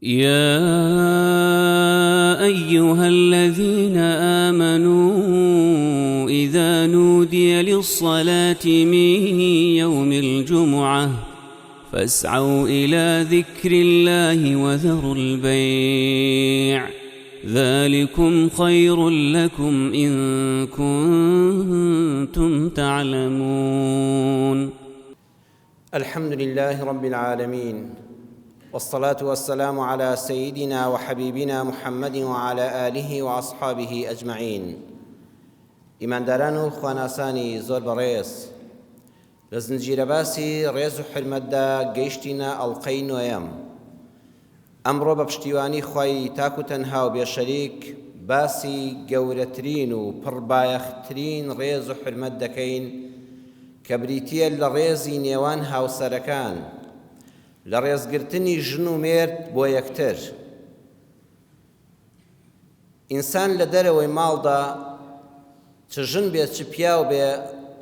يا أيها الذين آمنوا إذا نودي للصلاة من يوم الجمعة فاسعوا إلى ذكر الله وذروا البيع ذلكم خير لكم إن كنتم تعلمون. الحمد لله رب العالمين، والصلاة والسلام على سيدنا وحبيبنا محمد وعلى آله وأصحابه أجمعين. ئیمانداران و خواناسانی زۆر بەڕێز، لە زنجیرە باسی ڕێز و حرمەتدا گەیشتینە ئەڵقەی نۆیەم. ئەمڕۆ بە پشتیوانی خوای تاک و تەنها و بێشەریک باسی گەورەترین و پڕبایەخترین ڕێز و حرمەت دەکەین کە بریتیە لە ڕێزی نێوان هاوسەرەکان، لە ڕێزگرتنی ژن و مێرد بۆ یەکتر. ئینسان لە دەرەوەی ماڵدا چ ژن بێت چ پیاو بێ،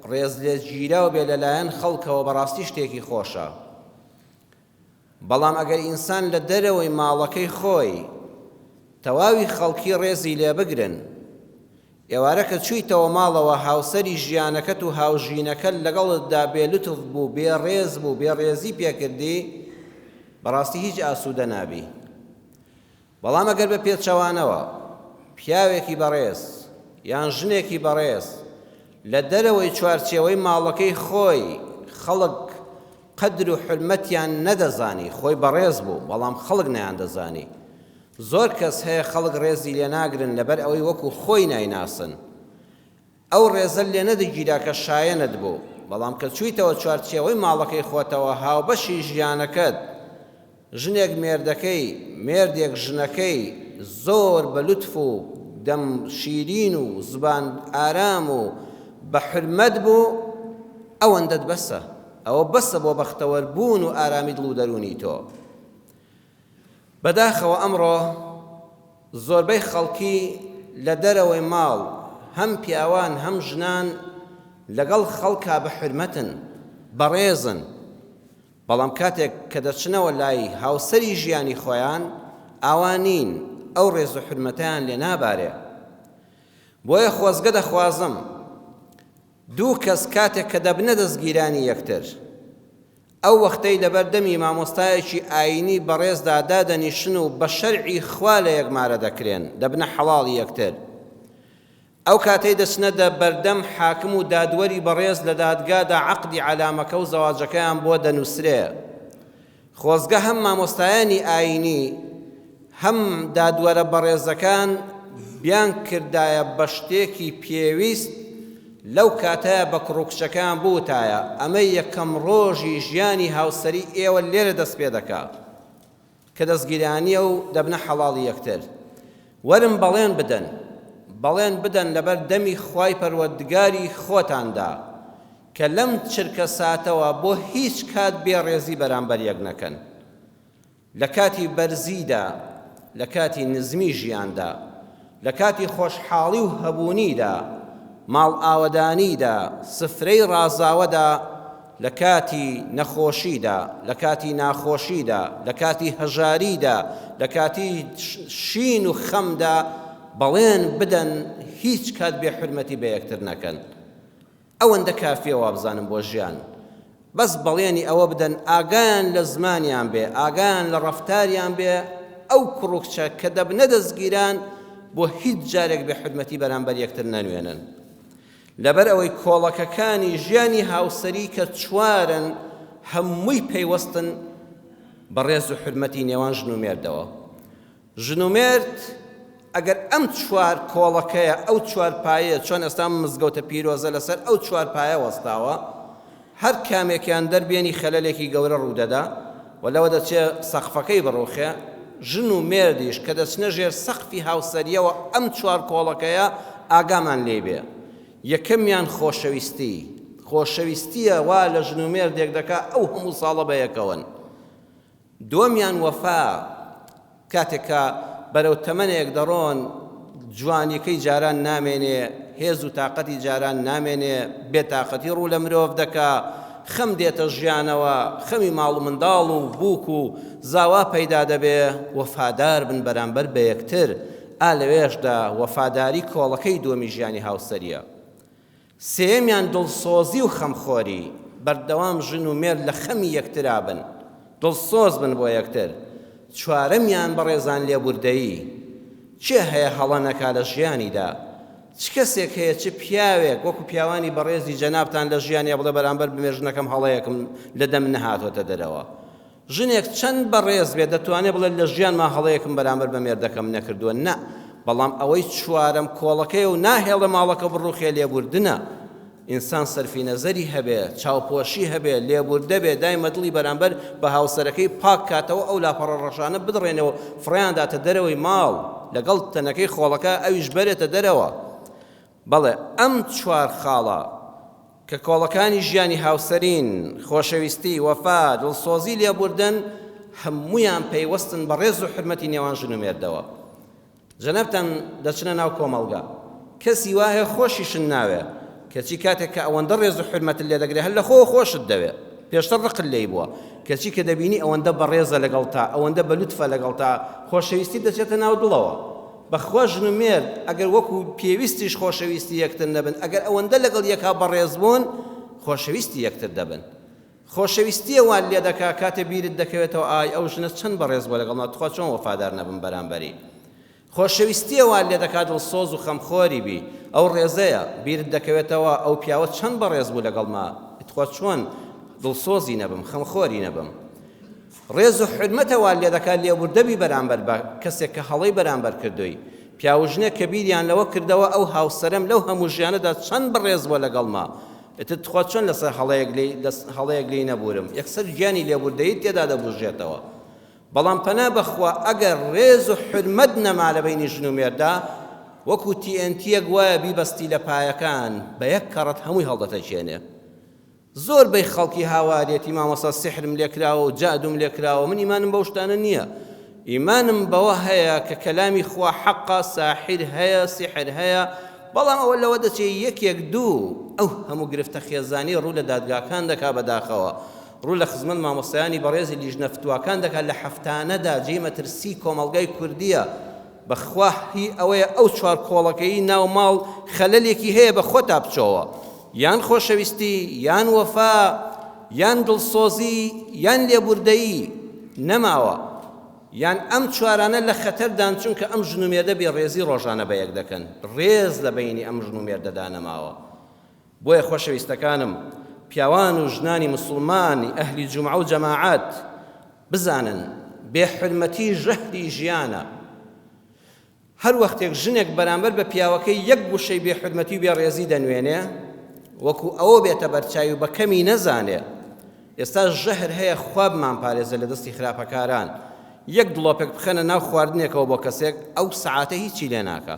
ڕێز لێگیراو بێ لەلایەن خەڵکەوە بەڕاستی شتێکی خۆشە. بەڵام ئەگەر ئینسان لە دەرەوەی ماڵەکەی خۆی تەواوی خەڵکی ڕێزی لێ بگرن، ئێوارە کە چوویتەوە ماڵەوە هاوسەری ژیانەکەت و هاوژینەکەت لەگەڵتدا بێلوتف بوو، بێڕێز بوو، بێڕێزی پێکردی، بەڕاستی هیچ ئاسوودە نابی. بەڵام ئەگەر بە پێچەوانەوە پیاوێکی بەڕێز یان ژنێکی بەڕێز لە دەرەوەی چوارچێوەی ماڵەکەی خۆی خەڵک قەدر و حرمەتیان نەدەزانی، خۆی بەڕێز بوو بەڵام خەڵک نەیان دەزانی. زۆر کەس هەیە خەڵک ڕێزی لێ ناگرن لەبەر ئەوەی وەکو خۆی نایناسن. ئەو ڕێزە لێ نەدەگیرا کە شایەنت بوو، بەڵام کە چوویتەوە چوارچێوەی ماڵەکەی خۆتەوە، هاوبەشی ژیانەکەت، ژنێک مێردەکەی، مێردێک ژنەکەی زۆر بە لوتف و دەم شیرین و زبان ئارام و بە حرمەت بوو، ئەوەندەت بەسە، ئەوە بەسە بۆ بەختەوەربوون و ئارامی دڵ و دەرونی تۆ. بەداخەوە ئەمڕۆ زۆربەی خەڵکی لە دەرەوەی ماڵ هەم پیاوان هەم ژنان لەگەڵ خەڵکا بە حرمەتن، بەڕێزن، بەڵام کاتێک کە دەچنەوە لای هاوسەری ژیانی خۆیان ئاوانین، ئەو ڕێز و حرمەتیان لێ نابارێ. بۆیە خۆزگە دەخوازم دوو کەس کاتێک کە دەبنە دەستگیرانی یەکتر، ئەو وەختەی لەبەردەمی مامۆستایەکی ئاینی بەڕێزدا دادەنیشن و بە شەرعی خوا لە یەکمارە دەکرێن، دەبنە حەڵاڵی یەکتر. ئەو کاتەی دەچنە بەردەم حاکم و دادوەری بەڕێز لە دادگادا عەقدی عەلامەکە و زەواجەکەیان بۆ دەنووسرێ. خۆزگە هەم مامۆستایانی ئاینی هەم دادوەرە بەڕێزەکان بیان کردایە بە شتێکی پێویست لەو کاتەیە بە کوڕوکچەکان بوتایە ئەمە یەکەم ڕۆژی ژیانی هاوسەری ئێوە لێرە دەست پێ دەکات کە دەستگیرانیە و دەبنە حەڵاڵی یەکتر. وەرن بەڵێن بدەن لەبەر دەمی خوای پەروەردگاری خۆتاندا کە لەم چرکە ساتەوە بۆ هیچ کات بێڕێزی بەرامبەر یەک نەکەن. لە کاتی بەرزیدا، لە کاتی نزمی ژیاندا، لە کاتی خۆشحاڵی و هەبوونیدا، ماڵ ئاوەدانیدا، سفرەی ڕازاوەدا، لە کاتی نەخۆشیدا، لە کاتی ناخۆشیدا، لە کاتی هەژاریدا، لە کاتی شین و خەمدا بەڵێن بدەن هیچ کات بێ حرمەتی بە یەکتر نەکەن. ئەوەندە کافیە وابزانم بۆ ژیان. بەس بەڵێنی ئەوە بدەن ئاگایان لە زمانیان بێ، ئاگایان لە ڕەفتاریان بێ، ئەو کوڕوکچە کە دەبنە دەستگیران بۆ هیچ جارێک بێ حرمەتی بەرامبەر یەکتر نەنوێنن. لەبەر ئەوەی کۆڵەکەکانی ژیانی هاوسەری کە چوارن هەمووی پەیوەستن بە ڕێز و حرمەتی نێوان ژن و مێردەوە. ژن و مێرد ئەگەر ئەم چوار کۆڵەکەیە، ئەو چوار پایە، چۆن ئێستا مزگەوتە پیرۆزە لەسەر ئەو چوار پایە وەستاوە، هەر کامێکیان دەربێنی خەلەلێکی گەورە ڕوودەدا و لەوە دەچێت سەقفەکەی بڕوخێ. ژن و مێردیش کە دەچنە ژێر سەقفی هاوسەریەوە ئەم چوار کۆڵەکەیە ئاگامان لێ بێ. یەکەمیان خۆشەویستیە وا لە ژن و مێردێک دەکا ئەو هەموو ساڵە بە یەکەون. دووەمیان وەفا، کاتێک کە بەرەو تەمەنێک دەڕۆن جوانیەکەی جاران نامێنێ، هێز و تاقەتی جاران نامێنێ، بێتاقەتی ڕوو لە مرۆڤ دەکا، خەم دێتە ژیانەوە، خەمی ماڵ و منداڵ و بووک و زاوا پەیدا دەبێ، وەفادار بن بەرامبەر بە یەکتر. لەوێشدا وەفاداری کۆڵەکەی دووەمی ژیانی هاوسەریە. سێمیان دڵسۆزی و خەمخۆری، بەردەوام ژن و مێرد لە خەمی یەکترا بن، دڵسۆز بن بۆ یەکتر. چوارەمیان بەڕێزان لێبوردەیی. چێ هەیە هەڵە نەکا لە ژیانیدا؟ چ کەسێک هەیە چ پیاوێک وەکو پیاوانی بەڕێزی جەنابتان لە ژیانی بڵێ بەرامبەر بمێژنەکەم هەڵەیەکم لە دەم نەهاتۆتە دەرەوە؟ ژنێک چەند بەڕێز بێت دەتوانێت بڵێت لە ژیانما هەڵەیەکم بەرامبەر بە مێردەکەم نەکردووە. نە، بەڵام ئەوەی چوارەم کۆڵەکەی و ناهێڵە ماڵەکە بڕوخێ لێبوردنە. ئینسان سەرفی نەزەری هەبێ، چاوپۆشی هەبێ، لێبوردە بێ، دایمە دڵی بەرامبەر بە هاوسەرەکەی پاک کاتەوە ئەو لاپەڕە ڕەشانە بدڕێنەوە فڕیانداتە دەرەوەی ماڵ، لەگەڵ تەنەکەی خۆڵەکە ئەویش بەرێتە دەرەوە. بەڵێ ئەم چوار خاڵە کە کۆڵەکانی ژیانی هاوسەرین، خۆشەویستی، وەفا، دڵسۆزی لێبوردن، هەموویان پەیوەستن بە ڕێز و حرمەتی نێوان ژن و مێردەوە. جەنابتان دەچنە ناو کۆمەڵگا، کەسی وایە خۆشیشن ناوێ، کەچی کاتێک کە ئەوەندە ڕێز و حرمەت لێ دەگرێ هەر لە خۆ خۆشت دەوێ، پێشتر ڕقل لێی بووە. کەچی کە دەبینی ئەوەندە بەڕێزە لەگەڵ تا، ئەوەندە بەلوتفە لەگەڵ تا، خۆشەویستی دەچێتە ناو دڵەوە. بەخوا ژن و مێرد ئەگەر وەکو پێویستیش خۆشەویستی یەکتر نەبن، ئەگەر ئەوەندە لەگەڵ یەکا بەڕێز بوون، خۆشەویستی یەکتر دەبن. خۆشەویستیە وان لێ دەکا کاتێ بیرت دەکەوێتەوە ئای ئەو ژنە چەند بەڕێز بووە لەگەڵ تخوا چۆن وەفادار نەبن بەرامبەری. خۆشەویستیە وان لێ دەکات دڵسۆز و خەمخۆری بی، ئەو ڕێزەیە بیرت دەکەوێتەوە ئەو پیاوە چەند بەڕێز بوو لەگەڵما، تخوا چۆن دڵسۆزی نەبم، خەمخۆری نەبم. ڕێز و حرمەتە وان لێ دەکات لێبوردەبی بەرامبەر بە کەسێک کە هەڵەی بەرامبەر کردووی. پیاوژنێک کە بیریان لەوە کردەوە ئەو هاوسەرم لەو هەموو ژیانەدا چەند بەڕێز بووە لەگەڵما، ئێتر تخوا چۆن لەسەر هەڵەیەک لێی نەبورم، یەکسەر گیانی لێبوردەیی تێدا دەبوژێتەوە. بەڵام پەنا بەخوا ئەگەر ڕێز و حرمەت نەما لە بەینی ژن و مێردا، وەکو TNTەک وایە بیبەستی لە پایەکان، بە یەک کەڕەت هەمووی هەڵدەتەچێنێ. زۆربەی خەڵکی هاوارێتی مامۆستا سحرم لێکراوە و جادوم لێکراوە، من ئیمانم بەو شتانە نییە. ئیمانم بەوە هەیە کە کەلامی خوا حەقا، ساحر هەیە، سحر هەیە، بەڵام ئەوە لەوە دەچێت یەکێک دوو ئەو هەموو گرفتە خێزانی ڕوو لە دادگاکان دەکا بەداخەوە، ڕوو لە خزمەت مامۆستایانی بەڕێزی لیژنە فتوواکان دەکات لە هەفتانەدا جێی مەترسی کۆمەڵگای کوردیە. بەخوا هی ئەوەیە ئەو چوار کۆڵەکەی ناو ماڵ خەلەلێکی هەیە بە خۆتا بچۆوە، یان خۆشەویستی، یان وەفا، یان دڵسۆزی، یان لێبوردەیی نەماوە، یان ئەم چوارانە لە خەتەردان، چونکە ئەم ژن و مێردە بێڕێزی ڕۆژانە بە یەک دەکەن، ڕێز لە بەینی ئەم ژن و مێردەدا نەماوە. بۆیە خۆشەویستەکانم، پیاوان و ژنانی مسلمانی ئەهلی جومعە و جەماعەت بزانن بێحرمەتی ژەهری ژیانە. هەر وەختێک ژنێک بەرامبەر بە پیاوەکەی یەک گوشەی بێحرمەتی و بێڕێزی دەنوێنێ، وەکو ئەوە بێتە بەرچاوی و بە کەمی نەزانێ. ئێستا ژەهر هەیە، خوا بمان پارێزە لە دەستی خراپەکاران. یەک دڵۆپێک بخەنە ناو خواردنێکەوە بۆ کەسێک، ئەو سەعاتە هیچی لێ ناکە،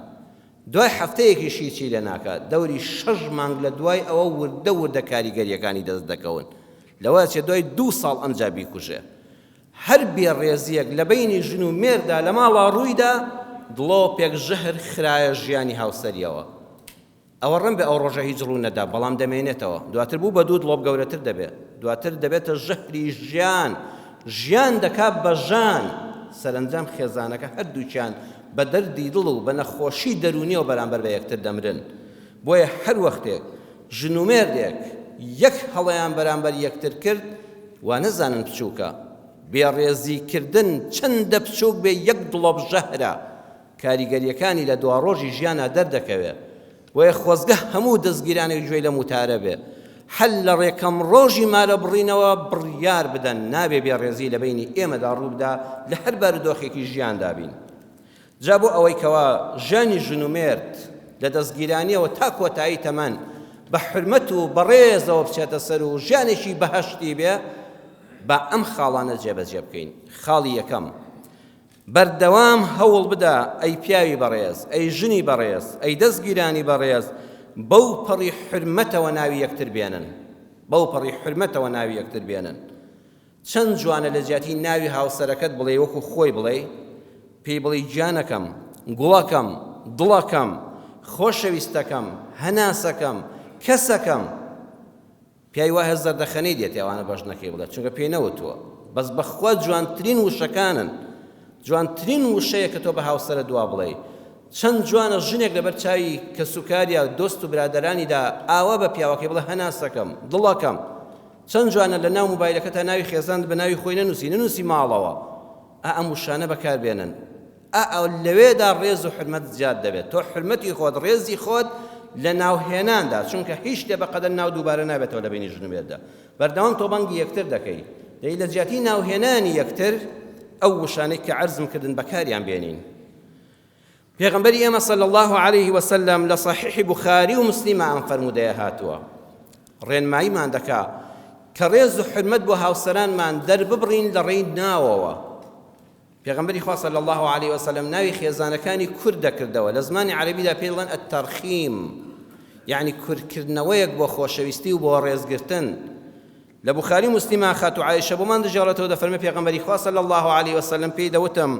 دوای هەفتەیەکیش هیچی لێ ناکە، دەوری 6 مانگ لە دوای ئەوە وردە وردە کاریگەریەکانی دەست دەکەون، لەوە چێ دوای 2 ساڵ ئەمجا بیکوژێ. هەر بێڕێزیەک لە بەینی ژن و مێردا لە ماڵا ڕوویدا، دڵۆپێک ژەهر خرایە ژیانی هاوسەریەوە. ئەوە ڕەن بێ ئەو ڕۆژە هیچ ڕوو نەدا، بەڵام دەمێنێتەوە، دواتر بوو بە 2 دڵۆپ گەورەتر دەبێت، دواتر دەبێتە ژەهری ژیان، ژیان دەکات بە ژان، سەرنجام خێزانەکە هەردووچیان بە دەردی دڵ و بە نەخۆشی دەرونیەوە بەرامبەر بە یەکتر دەمرن. بۆیە هەر وەختێک ژن و مێردێک یەک هەڵەیان بەرامبەر یەکتر کرد، وا نەزانن بچووکە، بێڕێزیکردن چەندە بچووک بێ یەک دڵۆپ ژەهرە، کاریگەریەکانی لە دوا ڕۆژی ژیانە دەردەکەوێت. وەیە خۆزگە هەموو دەستگیرانێک گوێی لە موتارە بێ، هەل لە ڕێکەم ڕۆژی مارە بڕینەوە بڕیار بدەن نابێ بێڕێزی لە بینی ئێمەدا ڕووبدا لە هەر بارودۆخێکی ژیاندا بین. جا بۆ ئەوەی کەوا ژانی ژن و مێرد لە دەستگیرانیەوە تا کۆتایی تەمەن بە حرمەت و بەڕێزەوە بچێتە سەر و ژیانێکی بەهەشتی بێ، با ئەم خاڵانە جێبەجێ بکەین. خاڵی یەکەم، بەردەوام هەوڵ بدە ئەی پیاوی بەڕێز، ئەی ژنی بەڕێز، ئەی دەستگیرانی بەڕێز، بەو پەڕی حرمەتەوە ناوی یەکتر بێنن، بەو پەڕی حرمەتەوە ناوی یەکتر بێنن. چەند جوانە لە جیاتی ناوی هاوسەرەکەت بڵێ وەکو خۆی بڵێ، پێی بڵێ گیانەکەم، گوڵەکەم، دڵەکەم، خۆشەویستەکەم، هەناسەکەم، کەسەکەم. پیاوی وایە زەردەخەنەی دێت ئەوانە بەژنەکەی بڵێت چونکە پێی نەوتووە بەس بەخوا جوانترین وشەکانن جوانترین وشەیە کە تۆ بە هاوسەرە دوا بڵێ چەند جوانە ژنێک لەبەر چاوی کە سوکاریە دۆست و برادەرانیدا ئاوا بە پیاوەکەی بڵێ هەناسەکەم دڵەکەم چەند جوانە لە ناو مۆبایلەکەتە ناوی خێزاند بە ناوی خۆی نەنووسی ماڵەوە ئەم وشانە بەکاربێنن لەوێدا ڕێز و حرمەت زیاد دەبێت تۆ حرمەتی خۆت ڕێزی خۆت لە ناوهێناندا چونکە هیچ شتێ بەقەدەر ناو دووبارە نابێتەوە لە بینی ژنوبێتدا بەردەوام تۆ بەنگی یەکتر دەکەی دەی لە جیاتی ناوهێنانی یەکتر ئەو وشانەی کە عەرزم کردن بەکاریان بێنین پێغەمبەری ئێمە صلی الله عليه وسلم لە صحیحی بوخاری و مسلمە ئەم فەرموودەیە هاتووە ڕێنماییمان دەکا کە ڕێز و حرمەت بۆ هاوسەرانمان دەرببڕین لە ڕێی ناوەوە پێغەمبەری خوا صلی الله عليه وسلم ناوی خێزانەکانی کورد دەکردەوە لە زمانی عەرەبیدا پێی دەڵێن التەرخیم یعنی کوردکردنەوەیەک بۆ خۆشەویستی و بۆ ڕێزگرتن لە بوخاری مسلمە خاتو عایشە بۆمان دەژێڕێتەوە دەفەرمێ پێغەمبەری خوا صلی الله عليه وسلم پێی دەوتم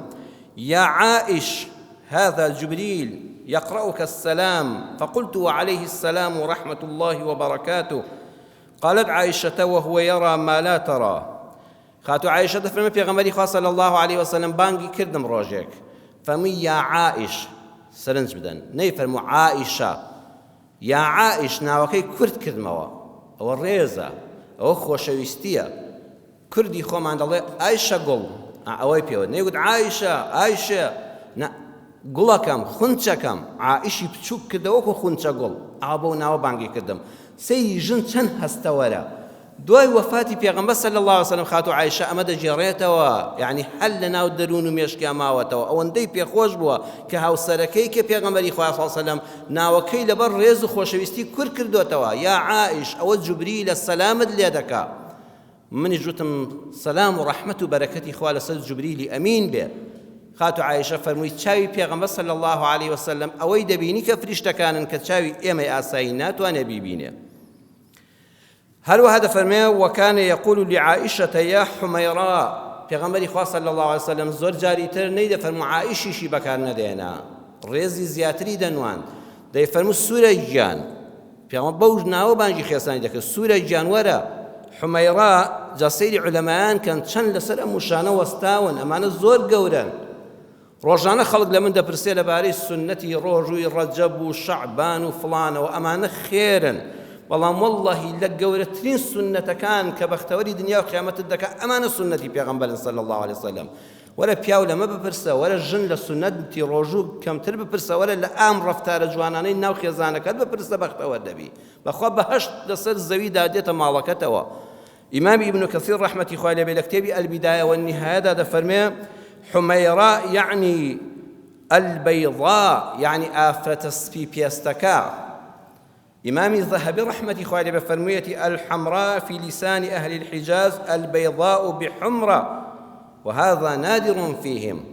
یا عائش هذا جبريل يقرأك السلام فقلت وعليه السلام ورحمة الله وبركاته قالت عائشة وهو يرى ما لا ترى خاتو عائشة فرمي پیغمبری خواه صلى الله عليه وسلم بانگی کردم روجك فمي يا عائش سرنج بدن نيفرمو عائشة يا عائش ناوكي كرد كردموا او الريزة او خوشويستية كردي خوم عند الله عائشة قل اوي بيود نيقول عائشة نا گوڵەکەم خونچەکەم عائشی بچووک کردەوەکو خونچە گوڵ ئابۆ ناوە بانگی کردم سەیری ژن چەند هەستەوەرە دوای وەفاتی پێغەمبەر صلی الله علیه وسلم خاتو عایشە ئەمە دەجێڕێتەوە یعنی هەل لە ناو دەروون و مێشکیا ماوەتەوە ئەوەندەی پێخۆش بووە کە هاوسەرەکەی کە پێغەمبەری خوا صلی الله علیه وسلم ناوەکەی لەبەر ڕێز و خۆشەویستی کورد کردوتەوە یا عائش ئەوە جوبریلە سەلامت لێ دەکا منی جوتم سەلام و ڕەحمەت و بەرەکەتی خوا لەسەر جوبریلی ئەمین بێ خاتو عائشة فرمووی چاوی پێغەمبەر صلی الله عليه وسلم ئەوەی دەبینی کە فریشتەکانن کە چاوی ئێمەی ئاسایی ناتوانێ بیبینێ هەروەها دەفەرمێ وەکانە یەقول لعائشة یا حومەیڕا پێغەمبەری خوا صلی الله عليه وسلم زۆر جاری تر نەیدەفەرموو عائشیشی بەکار نەدێنا ڕێزی زیاتری دەنوان دەیفەرموو سوورەی گیان پێغەمبەر بەو ناوە بانگی خێسانی دەکرد سوورەی گیان وەرە حومەیڕا جا سەیری عولەمایان کەن چەند لەسەر ئەم وشانە وەستاون ئەمانە زۆر گەورەن ڕۆژانە خەڵک لە من دەپرسێ لەبارەی سنەتی ڕۆژووی ڕەجەب و شەعبان و فڵانەوە ئەمانە خێرن بەڵام وەڵڵاهی لە گەورەترین سنەتەکان کە بەختەوەری دنیا و قیامەتت دەکات ئەمانە سنەتی پێغەمبەرن صلی الله عليه وسلم وەرە پیاو لەمە بپرسە وەرە ژن لە سنەتی ڕۆژوو کەمتر بپرسە وەرە لە ئام ڕەفتارە جوانانەی ناو خێزانەکەت بپرسە بەختەوە دەبی بەخوا بەهەشت لەسەر زەویدا دێتە ماڵەکەتەوە ئیمام ابن كثير رحمة خواه لبي لكتابي البداية والنهاية هذا فرمي حميراء يعني البيضاء يعني آفرة في بيستكا إمام الذهبي رحمة خواه لبي فرمية الحمراء في لسان أهل الحجاز البيضاء بحمرة وهذا نادر فيهم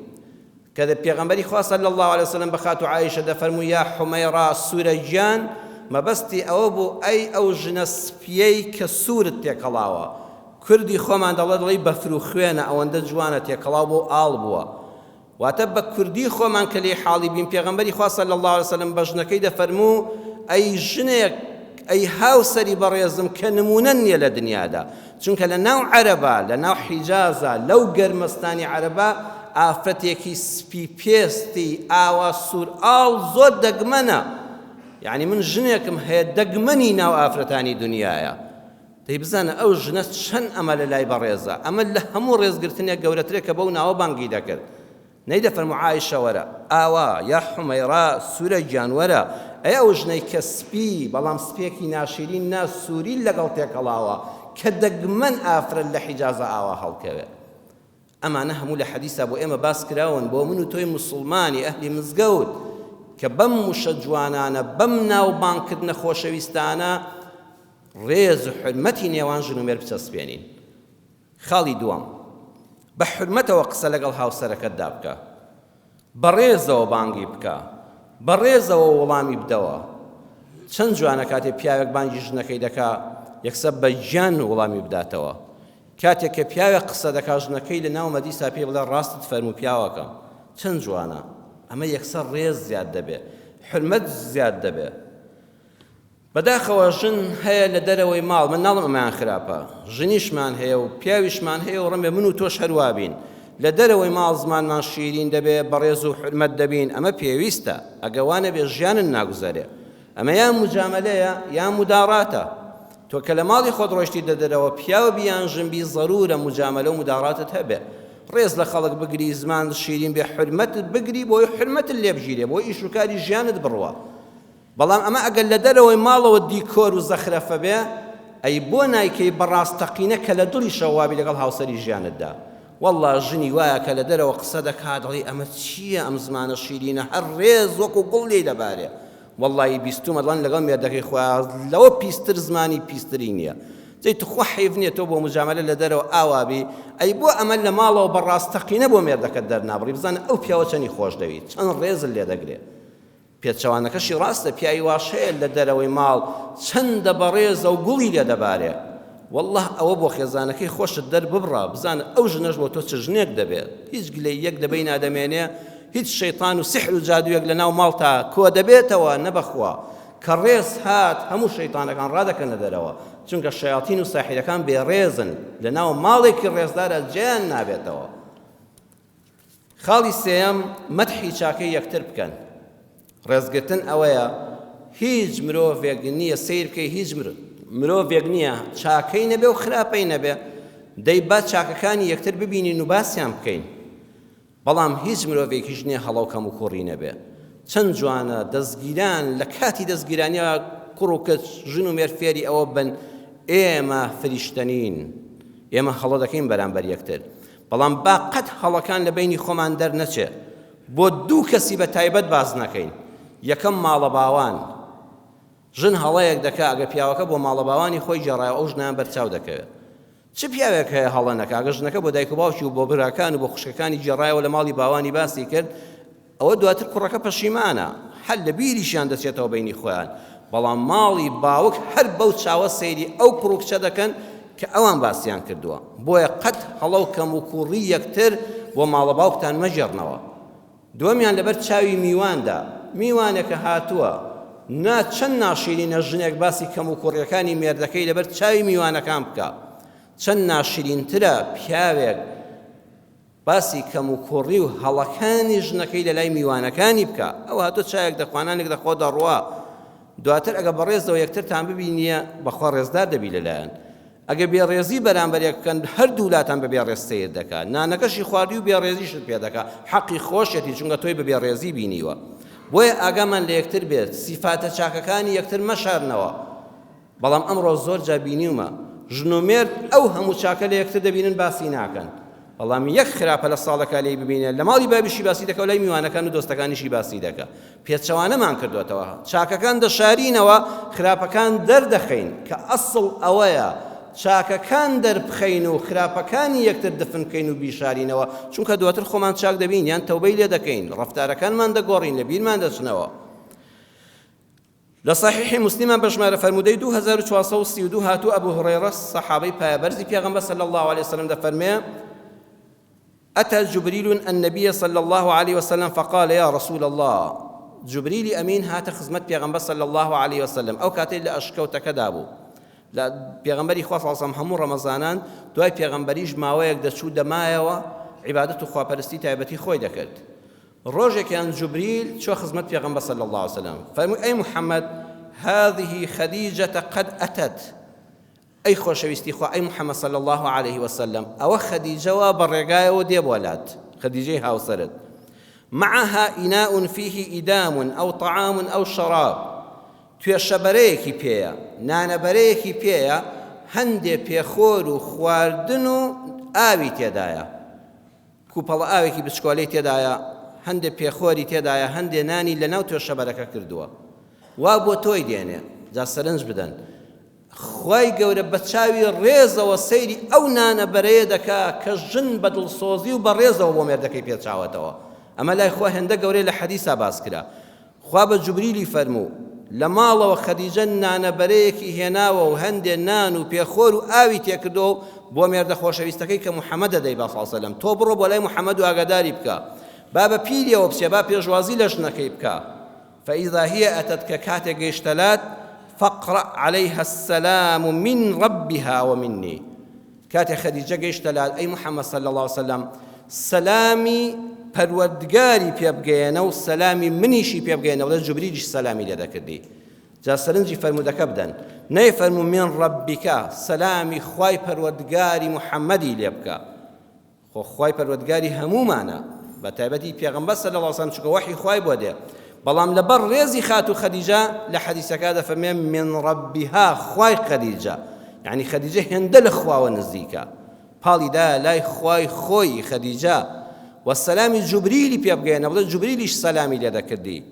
كذا بيغمبري خواه صلى الله عليه وسلم بخاتو عائشة دا فرمي يا حميراء سورجان ما بستي أوبو أي أو جنس فيي كسورة تيكلاوة كردي خومان دڵێ دڵی بەفر و خوێنە ئەوەندە جوانە تێکەڵاو بۆ ئاڵ بووە واتە بە کوردی خۆمان کە لێی حاڵی بین پێغەمبەری خوا صلی الله عليه وسلم بە ژنەکەی دەفەرموو ئەی ژنێک ئەی هاوسەری بەڕێزم کە نمونە نییە لە دنیادا چونکە لە ناو عەرەبا لە ناو حیجازە لەو گەرمەستانی عەرەبا ئافرەتێکی سپی پێستی ئاوا سوور ئاڵ زۆر دەگمەنە يعني من ژنێکم هەیە دەگمەنی ناو ئافرەتانی دنیایە دەی بزانە ئەو ژنە چەند ئەمە لە لای بەڕێزە ئەمە لە هەموو ڕێزگرتنێک گەورەترێک کە بەو ناوە بانگی دەکرد نەیدەفەرموو عایشە وەرە ئاوا یا حومەیڕا سوورە گیانوەرە ئەی ئەو ژنەی کە سپی بەڵام سپێکی ناشرین نا سووری لەگەڵ تێکەڵاوە کە دەگمەن ئافرەت لە حیجازە ئاوا هەڵکەوێت ئەمانە هەموو لە حەدیثە بۆ ئێمە باس کراون بۆ من و تۆی موسڵمانی ئەهلی مزگەوت کە بەم وشە جوانانە بەم ناوبانگکردنە خۆشەویستانە ڕێز و حرمەتی نێوان ژن و مێرد بچەسپێنین خاڵی دووەم بە حرمەتەوە قسە لەگەڵ هاوسەرەکەتدا بکە بەڕێزەوە بانگی بکە بەڕێزەوە وەڵامی بدەوە چەند جوانە کاتێ پیاوێک بانگی ژنەکەی دەکا یەکسەر بە گیان وەڵامی بداتەوە کاتێک کە پیاوێک قسە دەکا ژنەکەی لە ناو مەدیسا پێ بڵێ ڕاستت فەرموو پیاوەکەم چەند جوانە ئەمە یەکسەر ڕێز زیاد دەبێ حرمەت زیاد دەبێ بەداخەوە ژن هەیە لە دەرەوەی ماڵ، من ناڵم ئەمەیان خراپە، ژنیشمان هەیە و پیاویشمان هەیە و ڕەمێ من و تۆش هەروە بین. لە دەرەوەی ماڵ زمانمان شیرین دەبێ، بەڕێز و حرمەت دەبین، ئەمە پێویستە. ئەگەوانە بێ ژیانن ناگوزارێ. ئەمە یان مجاملەیە یان مداڕاتە. تۆ کە لە ماڵی خۆت ڕۆیشتی دەرەوە پیاو بیان ژنبی ضرورە مجاملە و مداڕاتت هەبێ. ڕێز لە خەڵک بگری، زمان شیرین بێ، حرمەتت بگری بۆی حرمەتت لێ بژیرێ، بۆی ئیش و کاری ژیانت بڕوە. بەڵام ئەمە ئەگەر لە دەرەوەی ماڵەوە دیکۆر و زەخرەفە بێ، ئەی بۆ نایکەی بەڕاستەقینە کە لە دڵی شەوابی لەگەڵ هاوسەری ژیانتدا. والله ژنی وایە کە لە دەرەوە قسە دەکات، دەڵێ ئەمە چییە ئەم زمانە شیرینە، هەر ڕێز وەکو گوڵ لێ دەبارێ. والله بیستومە دەڵێن لەگەڵ مێردەکەی خۆیان لەوە پیستر زمانی پیستری نییە. جێی تخوا حیف نییە تۆ بۆ مجاملە لە دەرەوە ئاوابی، ئەی بۆ ئەمە لە ماڵەوە بەڕاستەقینە بۆ مێردەکەت دەرنابڕی، بزانە ئەو پیاوە چەندی خۆش دەویت، چەند ڕێزت لێ دەگرێت. پێچەوانەکەشی ڕاستە، پیاوی واشەیە لە دەرەوەی ماڵ چەندە بەڕێزە و گوڵی لێ دەبارێ. والله ئەوە بۆ خێزانەکەی خۆشت دەرببڕە، بزانە ئەو ژنەش بۆ تۆ چ ژنێک دەبێت، هیچ گلەی یەک دەبەی نادەمێنێ، هیچ شەیطان و سحر و جادوویەک لە ناو ماڵتا کۆ دەبێتەوە نەبەخوا. کە ڕێز هات هەموو شەیطانەکان ڕادەکەنە دەرەوە، چونکە شەیاطین و ساحیرەکان بێڕێزن، لە ناو ماڵێکی ڕێزدارە جیان نابێتەوە. خاڵی سێیەم مەدحی چاکەی یەکتر بکەن. ڕێزگرتن ئەوەیە هیچ مرۆڤێک نییە سیر بکەی، هیچ مرۆڤێک نییە چاکەی نەبێ و خراپەی نەبێ، دەی با چاکەکانی یەکتر ببینین و باسییان بکەین. بەڵام هیچ مرۆڤێکیش نییە هەڵەو کەم و کوڕی نەبێ. چەند جوانە دەستگیران لە کاتی دەستگیرانیە کوڕ و کەچ ژن و مێرد فێری ئەوە بن ئێمە فریشتەنین، ئێمە هەڵە دەکەین بەرامبەر یەکتر. بەڵام با قەت هەڵەکان لە بینی خۆمان دەرنەچێ، بۆ دوو کەسی بە تایبەت باز نەکەین. یەکەم ماڵە باوان، ژن هەڵەیەک دەکا ئەگە پیاوەکە بۆ ماڵە باوانی خۆی جێڕایەوە ئەو ژنیان بەرچاو دەکەوێت. چ پیاوێک هەیە هەڵە نەکا، ئەگە ژنەکە بۆ دایک و باوکی و بۆ براکان و بۆ خوشکەکانی جێڕایەوە لە ماڵی باوانی باسی کرد، ئەوە دواتر کوڕەکە پەشیمانە، هەر لە بیریشیان دەچێتەوە بینی خۆیان. بەڵام ماڵی باوک هەر بەو چاوە سەیری ئەو کوڕ و کچە دەکەن کە ئەوان باسییان کردووە. بۆیە قەت هەڵە و کەم و کوڕی یەکتر بۆ ماڵە باوکتان مەژێڕنەوە. دووەمیان لەبەر چاوی میواندا، میوانێکە هاتووە چەند ناشیرینە ژنێک باسی کەم و کوڕیەکانی مێردەکەی لەبەر چاوی میوانەکان بکە. چەند ناشرینترە پیاوێک باسی کەم و کوڕی و هەڵەکانی ژنەکەی لە لای میوانەکانی بکە. ئەو هاتۆ چایەک دەخوانانێک دەخۆ دەڕوا، دواتر ئەگە بەڕێزەوە یەکترتان ببینیە بەخوا ڕێزدار دەبی لەلایەن. ئەگە بێڕێزی بەرامبەرێک بکەن هەردوو لاتان بە بێڕێز سیر دەکات، نانەکەشی خواردی و بێڕێزیشت پێ دەکات، حەقی خۆشێتی چونکە تۆی بە بێڕێزی بینیوە. بۆیە ئاگامان لە یەکتر بێت، سیفاتە چاکەکانی یەکتر مەشارنەوە. بەڵام ئەمڕۆ زۆر جا بینیومە ژن و مێرد ئەو هەموو چاکە لە یەکتر دەبینن باسی ناکەن. بەڵام یەک خراپە لە ساڵەکە لێی ببینێت، لە ماڵی بابیشی باسی دەکە و لای میوانەکان و دۆستەکانیشی باسی دەکە. پێچەوانەمان کردوێتەوە، چاکەکان دەشارینەوە، خراپەکان دەردەخەین، کە ئەسڵ ئەوەیە چاکەکان دەربخەین و خراپەکانی یەکتر دفنکەین و بیشارینەوە، چونکە دواتر خۆمان چاک دەبین یان تەوبەی لێ دەکەین، ڕەفتارەکانمان دەگۆڕین، لە بیرمان دەچنەوە. لە صحیحی مسلمان بەژمارە فەرموودەی 2432 هاتوو ئەبوو هورەیرە سەحابەی پایەبەرزی پێغەمبەر صلی الله عليه وسلم دەفەرمێ: أتى جبريل النبي صلى الله عليه وسلم فقال يا رسول الله. جبريل أمين هات خزمت پیغمبر صلى الله عليه وسلم أو كاتي لأشكوتك دابو لا پیغمبری خوا صلی الله علیه و سلم هەموو ڕەمەزانان دوای پێغەمبەریش ماوەیەک دەچوو دەمایەوە عیبادەت و خواپەرستی تایبەتی خۆی دەکرد. ڕۆژێکیان جوبریل چۆ خزمەت پێغەمبەر صلی الله عليه وسلم فەرمووی: ئەی محەممەد، هذه خەدیجە قد ئەتەت. ئەی خۆشەویستی خوا، ئەی محەممەد صلی الله عليه وسلم، ئەوە خەدیجەوە بەڕێگایەوە دێبوەلات، خەدیجەی هاوسەرت. معها إناء فيه إدام أو طعام أو شراب. توێشەبەرەیەکی پێیە، نانەبەرەیەکی پێیە، هەندێ پێخۆر و خواردن و ئاوی تێدایە، کوپەڵە ئاوێکی بچکۆلەی تێدایە، هەندێ پێخۆری تێدایە، هەندێ نانی لە ناو توێشەبەرەکە کردووە. وا بۆ تۆی دێنێ، جا سەرنج بدەن. خوای گەورە بە چاوی ڕێزەوە سەیری ئەو نانەبەرەیە دەکا کە ژن بە دڵسۆزی و بە ڕێزەوە بۆ مێردەکەی پێچاوەتەوە. ئەمە لای خوا هێندە گەورەی لە حەدیسا باس کرا. خوا بە جوبریلی فەرموو لە ماڵەوە خەدیجە نانەبەرەیەکی هێناوە و هەندێ نان و پێخۆر و ئاوی تێکردەوە بۆ مێردە خۆشەویستەکەی کە محەممەدە دەی با صلی سەلەم. تۆ بڕۆ بۆ لای محەممەد و ئاگاداری بکە، با بە پیرەوە بچێ، با پێشوازی لە ژنەکەی بکە. فەئیذا هیە ئەتەت، کە کاتێک گەیشتەلات فاقرأ عليها السلام من ربها ومني كاتي خديجة قيشت أي محمد صلى الله عليه وسلم سلامي پەروەردگاری پێ بگەێنە و سەلامی منیشی پێ بگەێنە و لە جوبریلیش سەلامی لێ دەکردی جا سەرنجی فەرمودەکە بدەن نەیفەرموو من ڕەبیکە سەلامی خوای پەروەردگاری محەممەدی لێ بکە خۆ خوای پەروەردگاری هەمومانە بە تایبەتی پێغەمبەر صلی الله علیه وسلم چونکە وحی خوای بۆ دێ بەڵام لەبەر ڕێزی خات و خەدیجە لە حەدیثەکە دەفەرمێ من ڕەبیها خوای خەدیجە یعنی خەدیجە هێندە لە خواوە نزیکە پاڵی دایە لای خوای خۆی خەدیجە والسلام جبريل بيبقينا ولا جبريلش سلامي لذا كردي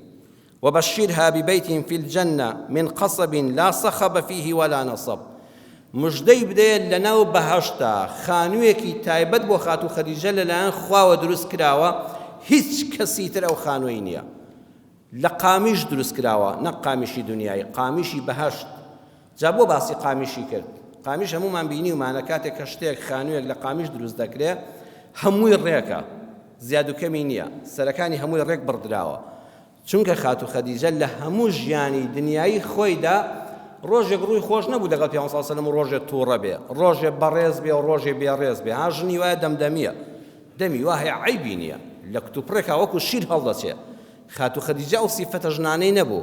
وبشرها ببيت في الجنة من قصب لا صخب فيه ولا نصب مجدي بدأ لنا بهشتا خانويكي تايبت بو خاتو خديجة للان خوا ودروس كراوة هيج كسيتر أو خانوينيا لقاميش دروس كراوة نقاميشي دنياي قاميشي بهشت جابو باسي قاميشي كرد قاميش همو من بيني ومعنى كاتك كشتيك خانويك لقاميش دروس دكري هموي الريكا زیاد و کەمی نییە سەرەکانی هەمووی ڕێک بڕدراوە چونکە خاتو خەدیجە لە هەموو ژیانی دنیایی خۆیدا ڕۆژێک ڕووی خۆش نەبوو لەگەڵ پێغەمبەر صلی الله علیه و سلم و ڕۆژێک تووڕە بێ ڕۆژێک بەڕێز بێ و ڕۆژێک بێڕێز بێ ها ژنی وایە دەمدەمیە دەمی وایە عیبی نییە لە کتوپڕێکا وەکو شیر هەڵدەچێ خاتو خەدیجە ئەو سیفەتە ژنانەی نەبوو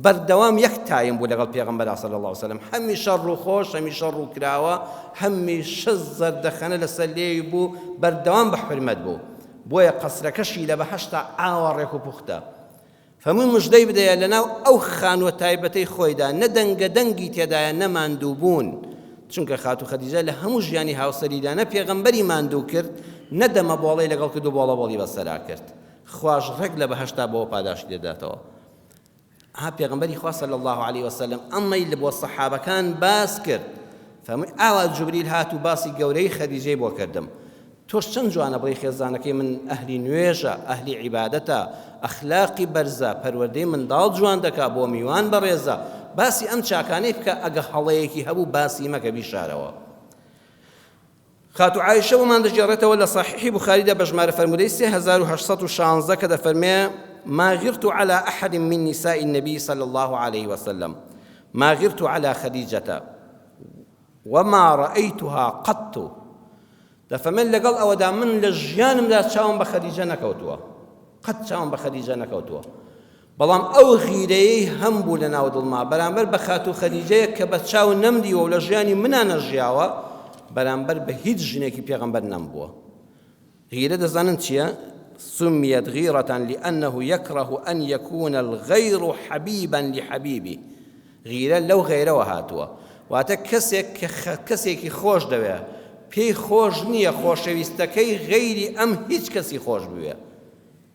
بەردەوام یەک تایم بوو لەگەڵ پێغەمبەر صلی الله علیه و سلم هەمیشە ڕووخۆش هەمیشە ڕووکراوە هەمیشە زەردەخەنە لەسەر لێی بوو بەردەوام بە حورمەت بوو بۆیە قەسرەکەشی لە بەهەشتا ئاوەڕێک و پوختە فەمووی مژدەی بدەیە لەناو ئەو خانووە تایبەتەی خۆیدا نە دەنگە دەنگی تێدایە نە ماندوو بوون چونکە خاتو خەدیجە لە هەموو ژیانی هاوسەریدا نە پێغەمبەری ماندوو کرد نە دەمەبۆڵەی لەگەڵ کرد و بۆڵەبۆڵی بەسەرا کرد خوش ڕێک لە بەهەشتا بۆ پاداشی دێداتەوە ها پێغەمبەری خوا صلی الله علیه وسلم ئەمەی لە بۆ سەحابەکان باس کرد فەرمووی ئاوا جوبریل هات و باسی گەورەی خەدیجەی بۆ کردم تۆش چەند جوانە بڵێی خێزانەکەی من ئەهلی نوێژە ئەهلی عیبادەتە ئەخلاقی بەرزە پەروەردەی منداڵ جوان دەکا بۆ میوان بەڕێزە باسی ئەم چاکانەی بکە ئەگە هەڵەیەکی هەبوو باسی مەکە بیشارەوە خاتو عایشە ومان دەجێڕێتەوە لە صحیحی بوخاریدا بە ژمارە فەرمودەی 3816 کە دەفەرمێ ما غرت على أحد من نساء النبي صلى الله عليه وسلم ما غرت على خديجة وما رأيتها قط دەفەرمێن لەگەڵ ئەوەدا من لە ژیانمدا چاوم بە خەدیجە نەکەوتووە قەت چاوم بە خەدیجە نەکەوتووە بەڵام ئەو غیرەیەی هەم بوو لە ناو دڵما بەرامبەر بە خاتو خەدیجەیە کە بە چاو نەمدیوە و لە ژیانی منە نەژیاوە بەرامبەر بە هیچ ژنێکی پێغەمبەر نەمبووە غیرە دەزانن چییە سميت غيرة لأنه يكره أن يكون الغير حبيبا لحبيبه غيرة لو غيره وهاتوا واتا كسيك خوش دوية پێی خۆش نییە خۆشەویستەکەی غەیری ئەم هیچ کەسی خۆش بوێ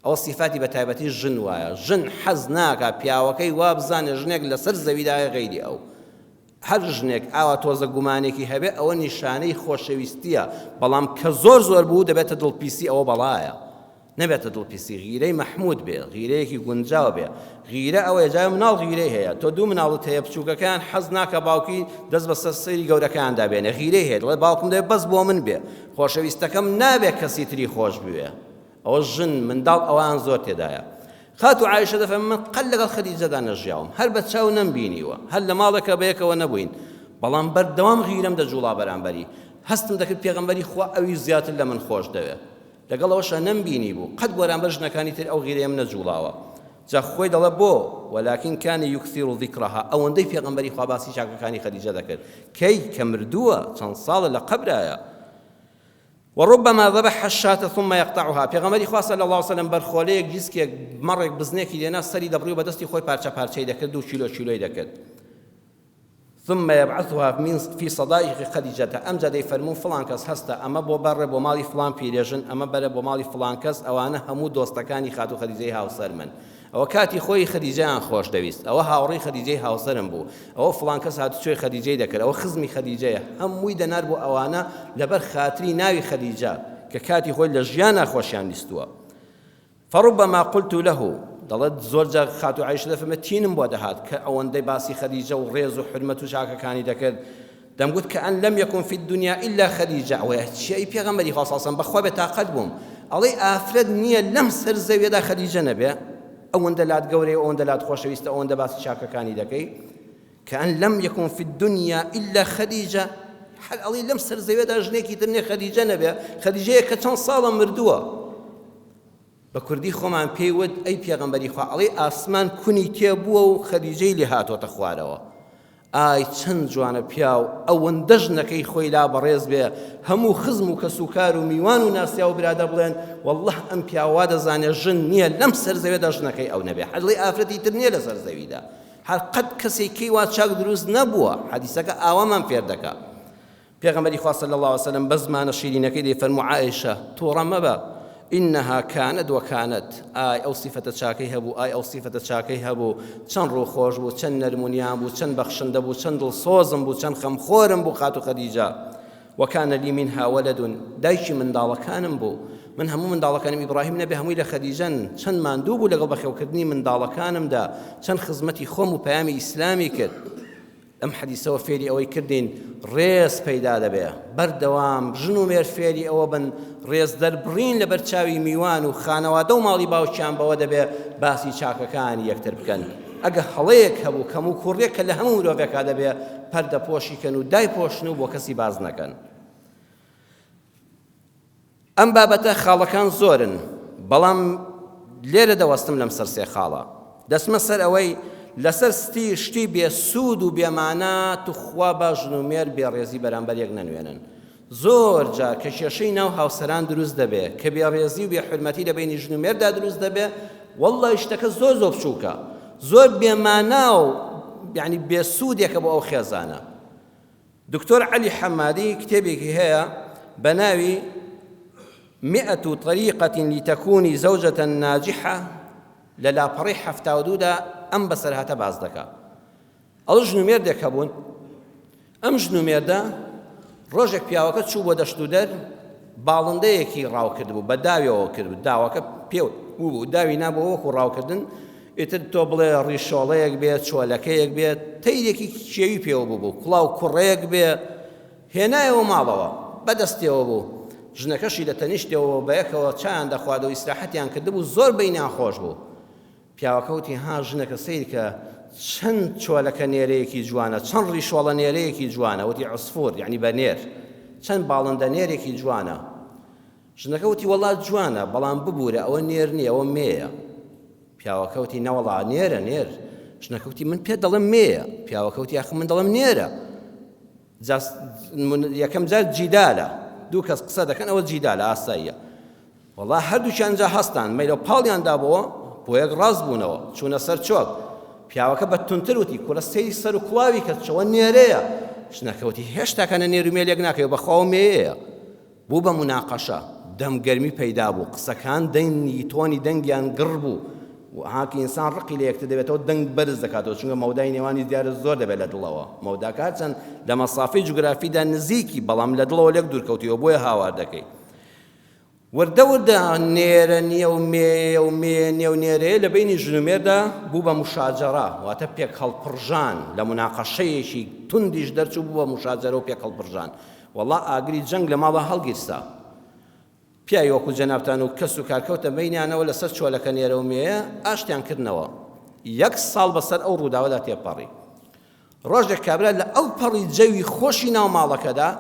ئەوە سیفاتی بە تایبەتی ژن وایە ژن حەز ناکە پیاوەکەی وا بزانێ ژنێک لەسەر زەویدایە غەیری ئەو هەر ژنێک ئاوا تۆزە گومانێکی هەبێ ئەوە نیشانەی خۆشەویستیە بەڵام کە زۆر بوو دەبێتە دڵپیسی ئەوە بەڵایە نەبێتە دڵپیسی غیرەی مەحموود بێ غیرەیەکی گونجاو بێ غیرە ئەوەیە جای مناڵ غیرەی هەیە تۆ دوو مناڵت هەیە بچووکەکان حەز ناکە باوکی دەست بە سەری گەورەکاندا بێنێ غیرەی هەیە دڵێ باوکم دەبێت بەس بۆ من بێ خۆشەویستەکەم نابێت کەسی تری خۆش بوێ ئەوە ژن منداڵ ئەوان زۆر تێدایە خاتو عایشە دەفەرمێ من قەت لەگەڵ خەدیجەدا نەژیاوم هەر بە چاو نەمبینیوە هەر لە ماڵێکە بەیەکەوە نەبووین بەڵام بەردەوام غیرەم دەجوڵا بەرامبەری هەستم دەکرد پێغەمبەری خوا ئەوی زیاتر لە من خۆش دەوێت لەگەڵ ئەوەشە نەمبینی بوو قەت بەرامبەر ژنەکانی تر ئەو غیرەیەم نەجوڵاوە جا خۆی دەڵێ بۆ ولكن كان يكثر ذكرها ئەوەندەی پێغەمبەری خوا باسی چاکەکانی خەدیجە دەکرد کەی کە مردووە چەند ساڵە لە قەبرایە وربما ذبح الشاة ثم يقطعها پێغەمبەری خوا صلی الله عليه وسلم بەرخۆلەیەک جیسکێک مەڕێک بزنێکی لێنا سەری دەبڕی و بەدەستی خۆی پارچە پارچەی دەکرد و کیلۆی دەکرد ثم يبعثها في صدائق خديجة أمجد يفرمون فلان كس هستا أما بو بر بو مالي فلان بيريجن أما بر بو مالي فلان كس أو أنا همو دوستكاني خاتو خديجة هاوسرمن أو كاتي خوي خديجة خوش دويست أو هاوري خديجة هاوسرم بو أو فلان كس هاتو شوي خديجة دكر أو خزمي خديجة همو دنار بو أو أنا لبر خاطري ناوي خديجة ككاتي خوي لجيانا خوشيان لستوا فربما قلت له دەڵێت زۆرجار خاتو عایشە دەفەرمێت تینم بۆ دەهات کە ئەوەندەی باسی خەدیجە و ڕێز و حرمەت و چاکەکانی دەکرد دەمگوت کە ئەن لەم یەکن فی الدنیا ئیلا خەدیجە ئەوەیە چیای پێغەمبەری خوا صلی الله علیه و سلم بەخوا بێتاقەت بووم ئەڵێ ئافرەت نییە لەم سەر زەویەدا خەدیجە نەبێ ئەوەندە لات گەورەی ئەوەندە لات خۆشەویستە ئەوەندە باسی چاکەکانی دەکەی كأن لم يكن في الدنيا إلا خديجة حال ئەڵێ لەم سەرزەوێدا ژنێکی تر نییە خەدیجە نەبێ خەدیجەیە کە چەند ساڵە مردووە بە کوردی خۆمان پێیوت ئەی پێغەمبەری خوا ئەڵێ ئاسمان کونی تێبووە و خەدیجەی لێ هاتۆتە خوارەوە ئای چەند جوانە پیاو ئەوەندە ژنەکەی خۆی لا بەڕێز بێ هەموو خزم و کەسوکار و میوان و ناسیا و برادە بڵێن والله ئەم پیاوا دەزانێ ژن نییە لەم سەرزەوێدا ژنەکەی ئەو نەبێ حەڵی ئافرەتی تر نییە لە سەرزەویدا هەر قەت کەسێکی وا چاک دروست نەبووە حەدیسەکە ئاوامان فێر دەکات پێغەمبەری خوا صلی الله عليه وسلم بە زمانە شیرینەکەی دەیفەرموو عائشە تووڕە مەبە إنها كانت وكانت أو صفة شاكي هبو أو صفة شاكي هبو چەند ڕووخۆش بوو چەند نەرمونیان بوو چەند بەخشندە بوو چەند دڵسۆزم بوو چەند خەمخۆرم بوو خاتو خەدیجە وكان لي منها ولد دایکی منداڵەکانم بوو من هەموو منداڵەکانم ئیبراهیم نەبێ هەمووی لە خەدیجەن چەند ماندوو بوو لەگەڵ بەخێوکردنی منداڵەکانمدا چەند خزمەتی خۆم و پەیامی ئیسلامی کرد ئەم حەدیسەوە فێری ئەوەی کردین ڕێز پەیدا دەبێ بەردەوام ژن و مێر فێری ئەوە بن ڕێز دەربڕین لە بەرچاوی میوان و خانەوادە و ماڵی باوکیان بەوە دەبێ باسی چاکەکانی یەکتر بکەن ئەگە هەڵەیەک هەبوو کەم و کوڕێک کە لە هەموو مرۆڤێکا دەبێ پەردە پۆشیکەن و دای پۆشن و بۆ کەسی باز نەکەن ئەم بابەتە خاڵەکان زۆرن بەڵام لێرە دەوەستم لەم سەر سێ خاڵە دەسمە سەر ئەوەی لەسەر شتی بێسوود و بێمانە توخوا بە ژنومێر بێڕێزی بەرامبەر یەک نەنوێنن زۆر جار کە کێشەی ناو هاوسەران دروست دەبێ کە بێڕێزی و بێحورمەتی لە بینی ژنومێردا دروست دەبێ وەڵڵی شتەکە زۆر بچووکە زۆر بێمانە و یعنی بێسوودێکە بۆ ئەو خێزانە دکتۆر عەلی حەمادی کتێبێکی هەیە بە ناوی 100 طريقة لتكوني زوجة ناجحة للاپەڕی 72دا ئەم بەسەرهاتە باز دەکا ئەڵ ژنومێردێک هەبوون ئەم ژنومێردە ڕۆژێک پیاوەکە چوو بۆ دەشت و دەر باڵندەیەکی ڕاو کرد بوو بە داویەوە کرد بوو داوەکە پێ بوو داوی نابوو وەکو ڕاوکردن ئیتر تۆ بڵێ ڕیشۆڵەیەک بێت چۆلەکەیەک بێت تەیرێکی کێوی پێوە بوو کڵاو کوڕەیەک بێ هێنایەوە ماڵەوە بەدەستێەوە بوو ژنەکەشی لە تەنیشتەوە بەیەکەوە چایان دەخوادە و ئیسراحەتیان کردبوو زۆر بەینیان خۆش بوو پیاوەکەوتی ها ژنەکە سیر کە چەند چۆلەکە نێرەیەکی جوانە چەند ڕیشۆڵە نێرەیەکی جوانە وتی عوسفور یعنی بە نێر چەند باڵندە نێرێکی جوانە ژنەکە وتی وەڵا جوانە بەڵام ببوورە ئەوە نێر نییە ئەوە مێیە پیاوەکەوتی نەوەڵا نێرە نێر ژنەکەوتی من پێ دەڵم مێیە پیاوەکەوتی یاخ من دەڵم نێرە یەکەم جار جیدالە دوو کەس قسە دەکەن ئەوە جیدالە ئاساییە وەڵا هەردووچیان جا هەستان مەیلە پاڵیان دابەوە بۆ یەک ڕاست بوونەوە چوونە سەر چۆک پیاوەکە بە تونتر وتی کورە سەیری سەر و کوڵاوی کە چەوە نێرەیە ژنەکەوتی هێشتاکەنە نێرومێلێک ناکەوێت بە خەوە مێیەیە بوو بە مناقەشە دەمگەرمی پەیدا بوو قسەکان دەنگی تۆنی دەنگیان گڕ بوو و هاکی ئینسان ڕقی لە یەکتر دەبێتەوە دەنگ بەرز دەکاتەوە چونکە مەودای نێوانی دیارە زۆر دەبێت لە دڵەوە مەوداکە چەند لە مەسافەی جوگرافیدا نزیکی بەڵام لە دڵەوە لێک دوورکەوتیەوە بۆیە هاوار دەکەی وردە نێرە نییە و مێ و مێ نێ و نێرەیە لە بینی ژنومێردا بوو بە مشاجەرە واتە پێک هەڵپڕژان لە مناقەشەیەکی توندیش دەرچوو بوو بە مشاجەرە و پێک هەڵپڕژان وەڵا ئاگری جەنگ لە ماڵە هەڵگیرسا پیاوی وەکو جەنابتان و کەس و کارکەوتە بینیانەوە لەسەر چۆلەکە نێرە و مێیە ئاشتیان کردنەوە 1 ساڵ بەسەر ئەو ڕووداوەدا تێپەڕی ڕۆژێک کابرا لە ئەو پەڕی جەوی خۆشی ناو ماڵەکەدا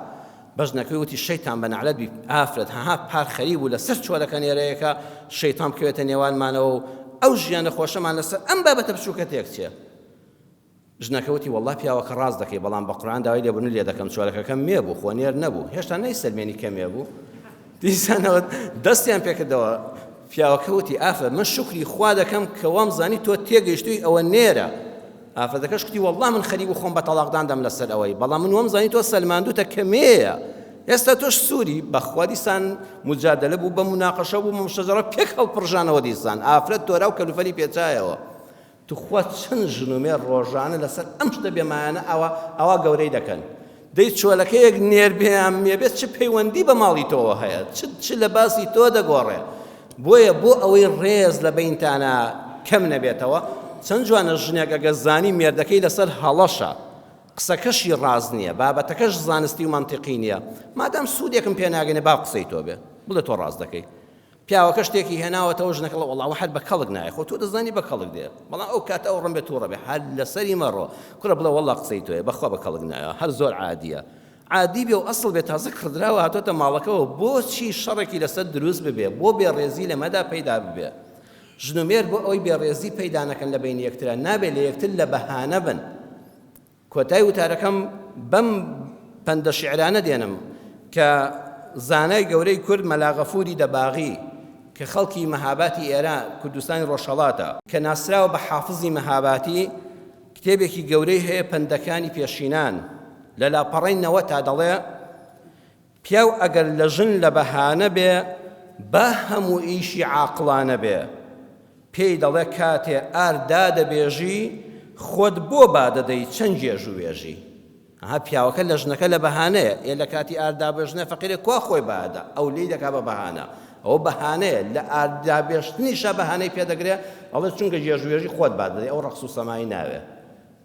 بەژنەکەی وتی شەیتان بەنەعلەت بی ئافرەت هەها پار خەریب و لەسەر چۆلەکە نێرەیەکە شەیتان بکەوێتە نێوانمانەوە و ئەو ژیانە خۆشەمان لەسەر ئەم بابەتە بچووکە تێک چێ ژنەکە وتی وەڵڵا پیاوەکە ڕاست دەکەی بەڵام بە قورئان داوای لێبوون لێ دەکەم چۆلەکەکەم مێ بوو خۆ نێر نەبوو هێشتا نەیسەلمێنی کە مێ بوو دیسانەوە دەستیان پێکردەوە پیاوەکە وتی ئافرەت من شکری خوا دەکەم کە وام زانی تۆ تێگەیشتووی ئەوە نێرە ئافرەتەکەش کوتی وەڵڵا من خەریب و خۆم بە تەڵاقدان دەم لەسەر ئەوەی بەڵام من وەم زانی تۆ سەلماندووتە کە مێیە ئێستا تۆش سووری بەخوا دیسان مجادلە بوو بە مناقەشە بوو مشەجەرە پێک هەڵپڕژانەوە دیسان ئافرەت تۆرا و کەلوفەری پێچایەوە توخوا چەند ژنومێر ڕۆژانە لەسەر ئەم شتە بێمایانە ئەوە گەورەی دەکەن دەی چۆلەکەیەک نێر بێیان مێبێت چ پەیوەندی بە ماڵی تۆوە هەیە چ لە باسی تۆ دەگۆڕێ بۆیە بۆ ئەوەی ڕێز لە بینتانە کەم نەبێتەوە چەند جوانە ژنێک ئەگە زانی مێردەکەی لەسەر هەڵەشە قسەکەشی ڕاز نییە بابەتەکەش زانستی و منتیقی نییە مادام سوودێکم پێ ناگەنێ با قسەی تۆ بێ بڵێ تۆ ڕاست دەکەی پیاوەکە شتێکی هێناوەتەوە ژنەکەڵە وەڵاوە هەر بە کەڵک نایە خۆ تۆ دەزانی بە کەڵک دێ بەڵام ئەو کاتە ئەو ڕم بێت تووڕە بێ هەر لەسەری مەڕۆ کوڕە بڵێ وەڵا قسەی تۆیە بەخوا بە کەڵک نایە هەر زۆر عادیە عادی بێ و ئەسڵ بێت تازە کردراوە هاتۆتە ماڵەکەەوە بۆچی شەڕێکی لەسەر دروست ببێ بۆ بێڕێزی لەمەدا پەیدا ببێ ژنومێر بۆ ئەوی بێڕێزی پەیدا نەکەن لە بین یەکترا نابێت لە یەکتر لە بەهانە بن کۆتای وتارەکەم بەم پەندە شیعرانە دێنم کە زانای گەورەی کورد مەلا غەفوری دەباغی کە خەڵکی مەهاباتی ئێرە کوردستانی ڕۆژهەڵاتە کە ناسراوە بە حافزی مەهاباتی کتێبێکی گەورەی هەیە پەندەکانی پێشینان لە لاپەڕینەوە تا دەڵێ پیاو ئەگەر لە ژن لە بەهانە بێ با هەموو ئیشی عاقڵانە بێ پێی دەڵێ کاتێ ئار دادەبێژی خۆت بۆ بادەدەی چەند جێژوێژی ها پیاوەکە لە ژنەکە لە بەهانەیە ئێ لە کاتی ئاردابێژنە فەقیرێ کوا خۆی بادە ئەو لی دەکا بە بەهانە ئەوە بەهانەیە لە ئاردابێشتنیشە بەهانەی پێدەگرێ ئەڵێ چونکە جێژوێژی خۆت بادەدەی ئەو ڕەقس و سەمایی ناوێ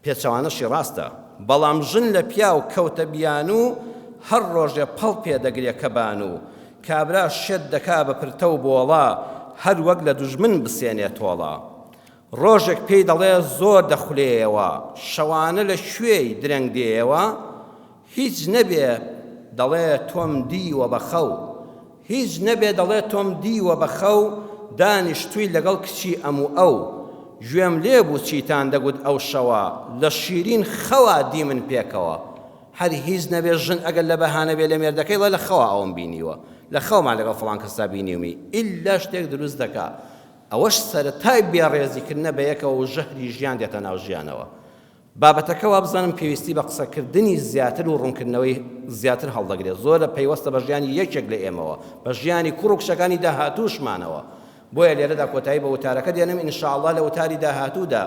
پێچەوانەشی ڕاستە بەڵام ژن لە پیاو کەوتە بیان و هەر ڕۆژێ پەڵ پێدەگرێ کەبان و کابرا شێت دەکا بە پرتە و بۆڵا هەر وەک لە دوژمن بسێنێ تۆڵا ڕۆژێک پێی دەڵێ زۆر دەخولێەوە شەوانە لە شوێی درەنگ دێەوە هیچ نەبێ دەڵێ تۆم دیوە بەخەو هیچ نەبێ دەڵێ تۆم دیوە بەخەو دانیشتووی لەگەڵ کچی ئەم و ئەو گوێم لێ بوو چیتان دەگوت ئەو شەوە لە شیرین خەوا دی من پێکەوە هەر هیچ نەبێ ژن ئەگەر لە بەهانە بێ لە مێردەکەی لە خەوا ئەوم بینیوە لە خەومان لەگەڵ فڵان کەسا بینیومی ئیلا شتێک دروست دەکا ئەوەش سەرەتای بێڕێزیکردنە بە یەکەوە و ژەهری ژیان دێتە ناو ژیانەوە بابەتەکە وا بزانم پێویستی بە قسەکردنی زیاتر و ڕوونکردنەوەی زیاتر هەڵدەگرێت زۆرە پەیوەستە بە ژیانی یەکێک لە ئێمەوە بە ژیانی کوڕ و کچەکانی داهاتووشمانەوە بۆیە لێرەدا کۆتایی بە وتارەکە دێنم ئینشاءڵڵا لە وتاری داهاتوودا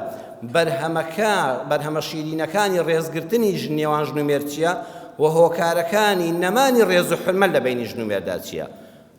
بەرهەمە شیرینەکانی ڕێزگرتنی ژنێوان ژنومێر چییە و هۆکارەکانی نەمانی ڕێز و حرمەت لە بینی ژنومێردا چییە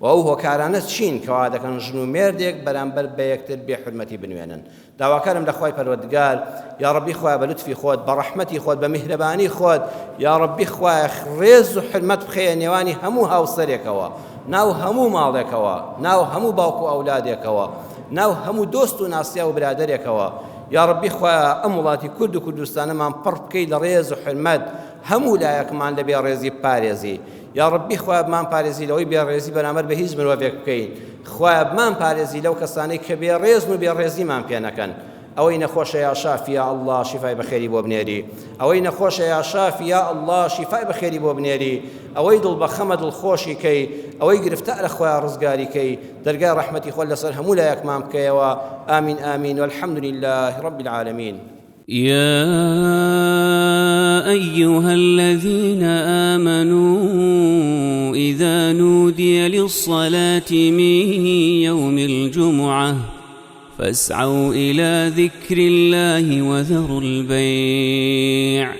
و ئەو هۆکارانە چین کەوا دەکەن ژنومێردێک بەرامبەر بە یەکتر بێحورمەتی بنوێنن داواکارم لە خوای پەروەردگار یا ڕەبی خوای بە لوتفی خۆت بە ڕەحمەتی خۆت بە میهرەبانی خۆت یا ڕەبی خوای ڕێز و حرمەت بخەیە نێوانی هەموو هاوسەرێکەوە ناو هەموو ماڵێکەوە ناو هەموو باوکو ئەولادێکەوە ناو هەموو دۆست و ناسیا و برادەرێکەوە یا ڕەبی خوای ئەم وڵاتی کورد و کوردستانەمان پڕ بکەی لە ڕێز و حرمەت هەموو لایەکمان لە بێڕێزی پارێزی یا ڕەبی خوای بمان پارێزی لەوەی بێڕێزی بەرامبەر بە هیچ مرۆڤێک بکەین خوای بمان پارێزی لەو کەسانەی کە بێڕێزن و بێڕێزیمان پێ نەکەن ئەوەی نەخۆشە یا شافی یا ئەڵڵا شیفای بەخێری بۆ بنێری ئەوەی نەخۆشە یا شافی یا ئەڵڵا شیفای بەخێری بۆ بنێری ئەوەی دڵبەخەمە دڵخۆشی کەی ئەوەی گرفتارە خۆیان ڕزگاری کەی دەرگای ڕەحمەتی خۆت لەسەر هەموو لایەکمان بکەیەوە ئامین ئامین والحەمد لله رب العالمين يا أيها الذين آمنوا إذا نودي للصلاة من يوم الجمعة فاسعوا إلى ذكر الله وذروا البيع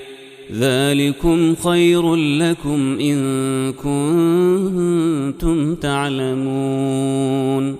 ذلكم خير لكم إن كنتم تعلمون